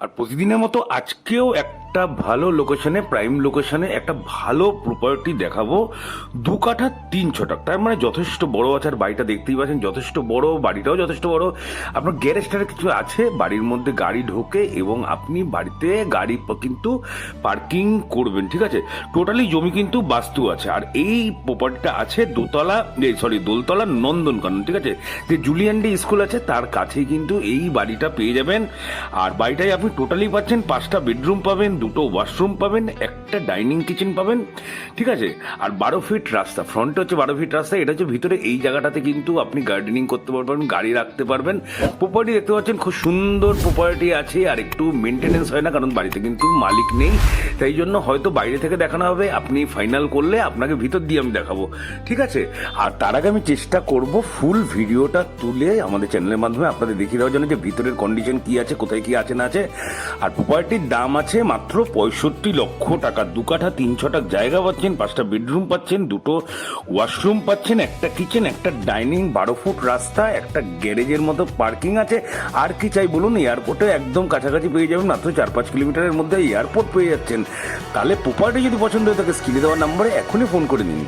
আর প্রতিদিনের মতো আজকেও একটা ভালো লোকেশনে, প্রাইম লোকেশনে একটা ভালো প্রপার্টি দেখাবো। 2 কাঠা 3 ছটাক, তার মানে যথেষ্ট বড় আছে। আর বাড়িটা দেখতেই পাচ্ছেন যথেষ্ট বড়, বাড়িটাও যথেষ্ট বড়। আপনার গ্যারেজটার কিছু আছে, বাড়ির মধ্যে গাড়ি ঢোকে এবং আপনি বাড়িতে গাড়ি কিন্তু পার্কিং করবেন, ঠিক আছে। টোটালি জমি কিন্তু বাস্তু আছে। আর এই প্রপার্টিটা আছে দোলতলা নন্দনকানন, ঠিক আছে। যে জুলিয়ান ডি স্কুল আছে তার কাছেই কিন্তু এই বাড়িটা পেয়ে যাবেন। আর বাড়িটায় আপনি টোটালি পাচ্ছেন 5টা বেডরুম পাবেন, 2টো ওয়াশরুম পাবেন, একটা ডাইনিং কিচেন পাবেন, ঠিক আছে। আর 12 ফিট রাস্তা, ফ্রন্টে হচ্ছে 12 ফিট রাস্তা, এটা হচ্ছে ভিতরে। এই জায়গাটাতে কিন্তু আপনি গার্ডেনিং করতে পারবেন, গাড়ি রাখতে পারবেন। প্রপার্টি দেখতে পাচ্ছেন খুব সুন্দর প্রপার্টি আছে। আর একটু মেনটেনেন্স হয় না, কারণ বাড়িতে কিন্তু মালিক নেই, তাই জন্য হয়তো বাইরে থেকে দেখানো হবে। আপনি ফাইনাল করলে আপনাকে ভিতর দিয়ে আমি দেখাবো, ঠিক আছে। আর তার আগে আমি চেষ্টা করব ফুল ভিডিওটা তুলে আমাদের চ্যানেলের মাধ্যমে আপনাদের দেখিয়ে দেওয়ার জন্য যে ভিতরের কন্ডিশন কি আছে, কোথায় কি আছে না আছে। আর প্রপার্টির দাম আছে মাত্র 65 লক্ষ টাকা। 2 কাঠা 3 ছটাক জায়গা পাচ্ছেন, 5টা বেডরুম পাচ্ছেন, 2টো ওয়াশরুম পাচ্ছেন, একটা কিচেন, একটা ডাইনিং, 12 ফুট রাস্তা, একটা গ্যারেজের মতো পার্কিং আছে। আর কি চাই বলুন, এয়ারপোর্টে একদম কাছাকাছি পেয়ে যাবেন, মাত্র 4-5 কিলোমিটারের মধ্যে এয়ারপোর্ট পেয়ে যাচ্ছেন। তাহলে প্রপার্টি যদি পছন্দ হয়ে থাকে স্ক্রিনে দেওয়া নাম্বারে এখনই ফোন করে নিন।